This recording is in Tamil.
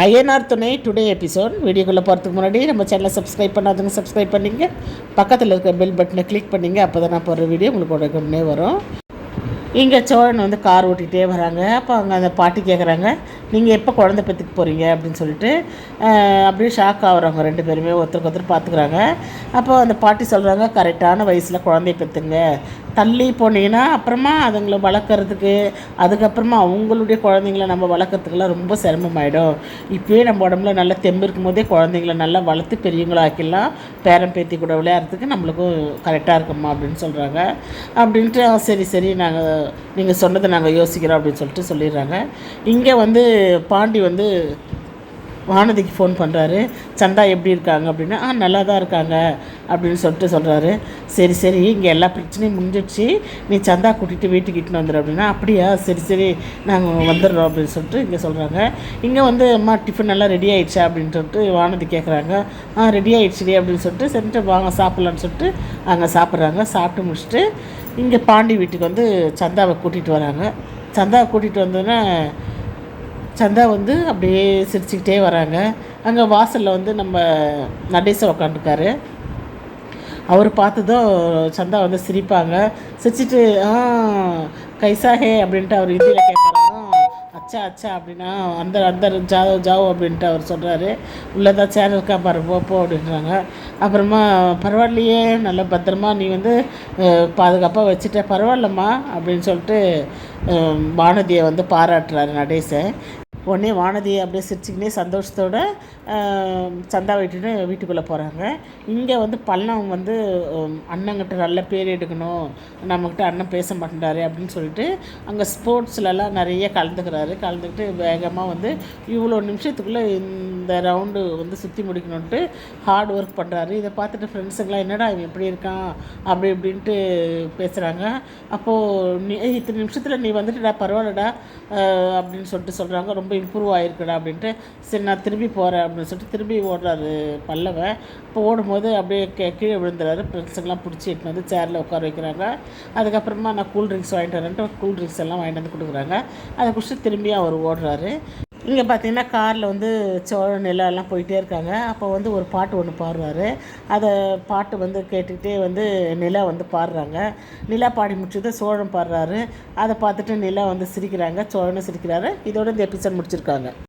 ஐஎன்ஆர் துணை டுடே எபிசோட். வீடியோக்குள்ளே போகிறதுக்கு முன்னாடி நம்ம சேனலை சப்ஸ்கிரைப் பண்ணாதவங்க சப்ஸ்கிரைப் பண்ணிங்க, பக்கத்தில் இருக்க பெல் பட்டனை கிளிக் பண்ணிங்க. அப்போ தான் நான் போடுற வீடியோ உங்களுக்கு உடனே வரும். இங்கே சோழன் வந்து கார் ஓட்டிகிட்டே வராங்க. அப்போ அங்கே அந்த பாட்டி கேட்குறாங்க, நீங்கள் எப்போ குழந்தை பெற்றுக்க போகிறீங்க அப்படின்னு சொல்லிட்டு அப்படியே ஷாக் ஆகுறவங்க ரெண்டு பேருமே ஒருத்தருக்கு ஒருத்தர் பார்த்துக்குறாங்க. அப்போ அந்த பாட்டி சொல்கிறாங்க, கரெக்டான வயசில் குழந்தைய பெற்றுங்க, தள்ளி போனீங்கன்னா அப்புறமா அதுங்களை வளர்க்குறதுக்கு, அதுக்கப்புறமா அவங்களுடைய குழந்தைங்கள நம்ம வளர்க்குறதுக்கெல்லாம் ரொம்ப சிரமமாயிடும். இப்போயே நம்ம உடம்புல நல்லா தெம்பு இருக்கும் போதே குழந்தைங்கள நல்லா வளர்த்து பெரியவங்களாக்கிடலாம், பேரம் பேத்தி கூட விளையாடுறதுக்கு நம்மளுக்கும் கரெக்டாக இருக்குமா அப்படின்னு சொல்கிறாங்க. அப்படின்ட்டு சரி சரி நீங்கள் சொன்னதை நாங்கள் யோசிக்கிறோம் அப்படின்னு சொல்லிட்டு சொல்லிடுறாங்க. இங்கே வந்து பாண்டி வந்து வானதிக்கு ஃபோன் பண்ணுறாரு. சந்தா எப்படி இருக்காங்க அப்படின்னா, நல்லா தான் இருக்காங்க அப்படின்னு சொல்லிட்டு சொல்கிறாரு. சரி சரி, இங்கே எல்லா பிரச்சனையும் முடிஞ்சிடுச்சு, நீ சந்தா கூட்டிகிட்டு வீட்டுக்கு இட்டுன்னு வந்துடு அப்படின்னா, அப்படியா சரி சரி நாங்கள் வந்துடுறோம் அப்படின்னு சொல்லிட்டு இங்கே சொல்கிறாங்க. இங்கே வந்து அம்மா டிஃபன் எல்லாம் ரெடி ஆகிடுச்சா அப்படின்னு சொல்லிட்டு வானதி கேட்குறாங்க. ரெடி ஆகிடுச்சுடி அப்படின்னு சொல்லிட்டு சரின்ட்டு வாங்க சாப்பிட்லான்னு சொல்லிட்டு அங்கே சாப்பிட்றாங்க. சாப்பிட்டு முடிச்சுட்டு இங்கே பாண்டி வீட்டுக்கு வந்து சந்தாவை கூட்டிகிட்டு வராங்க. சந்தாவை கூட்டிகிட்டு வந்தோன்னே சந்தா வந்து அப்படியே சிரிச்சுக்கிட்டே வராங்க. அங்கே வாசலில் வந்து நம்ம நடேச உக்காந்துருக்காரு. அவர் பார்த்ததும் சந்தா வந்து சிரிப்பாங்க. சிரிச்சிட்டு கைசாஹே அப்படின்ட்டு அவர் இந்தியில் கேட்குறாங்க. அச்சா அச்சா அப்படின்னா அந்த அந்த ஜாவோ ஜாவோ அப்படின்ட்டு அவர் சொல்கிறாரு. உள்ளதான் சேனலுக்கா பாரு போ அப்படின்றாங்க. அப்புறமா பரவாயில்லையே, நல்ல பத்திரமா நீ வந்து பாதுகாப்பாக வச்சுட்ட, பரவாயில்லம்மா அப்படின்னு சொல்லிட்டு வானதியை வந்து பாராட்டுறாரு நடேசை. உடனே வானதியை அப்படியே சிரிச்சுக்கினே சந்தோஷத்தோடு சந்தா வீட்டுக்குள்ளே போகிறாங்க. இங்கே வந்து பள்ளம் வந்து அண்ணங்கிட்ட நல்ல பேர் எடுக்கணும், நம்மக்கிட்ட அண்ணன் பேச மாட்டேன்றாரு அப்படின்னு சொல்லிட்டு அங்கே ஸ்போர்ட்ஸ்லலாம் நிறைய கலந்துக்கிட்டு வேகமாக வந்து இவ்வளோ நிமிஷத்துக்குள்ளே இந்த ரவுண்டு வந்து சுற்றி முடிக்கணுன்ட்டு ஹார்ட் ஒர்க் பண்ணுறாரு. இதை பார்த்துட்டு ஃப்ரெண்ட்ஸுங்களாம் என்னடா இவன் எப்படி இருக்கான் அப்படி இப்படின்ட்டு பேசுகிறாங்க. அப்போது நீ இத்தனை நிமிஷத்தில் நீ வந்துட்டுடா பரவாயில்லடா அப்படின்னு சொல்லிட்டு சொல்கிறாங்க. ரொம்ப இம்ப்ரூவ் ஆகிருக்குடா அப்படின்ட்டு. சரி நான் திரும்பி போகிறேன் அப்படின்னு சொல்லிட்டு திரும்பி ஓடுறாரு பல்லவன். இப்போ ஓடும்போது அப்படியே கீழே விழுந்துறாரு. ஃப்ரெண்ட்ஸுங்கெல்லாம் பிடிச்சி இட்டு வந்து சேரில் உட்கார வைக்கிறாங்க. அதுக்கப்புறமா நான் கூல் ட்ரிங்க்ஸ் வாங்கிட்டு வரேன்ட்டு கூல் ட்ரிங்க்ஸ் எல்லாம் வாங்கிட்டு வந்து கொடுக்குறாங்க. அதை குடிச்சிட்டு திரும்பியும் அவர் ஓடுறாரு. இங்கே பார்த்தீங்கன்னா காரில் வந்து சோழ நிலம் போயிட்டே இருக்காங்க. அப்போ வந்து ஒரு பாட்டு ஒன்று பாடுறாரு. அதை பாட்டு வந்து கேட்டுக்கிட்டே வந்து நிலா வந்து பாடுறாங்க. நிலா பாடி முடிச்சது சோழன் பாடுறாரு. அதை பார்த்துட்டு நிலா வந்து சிரிக்கிறாங்க, சோழனும் சிரிக்கிறாரு. இதோட இந்த எபிசோட் முடிச்சிருக்காங்க.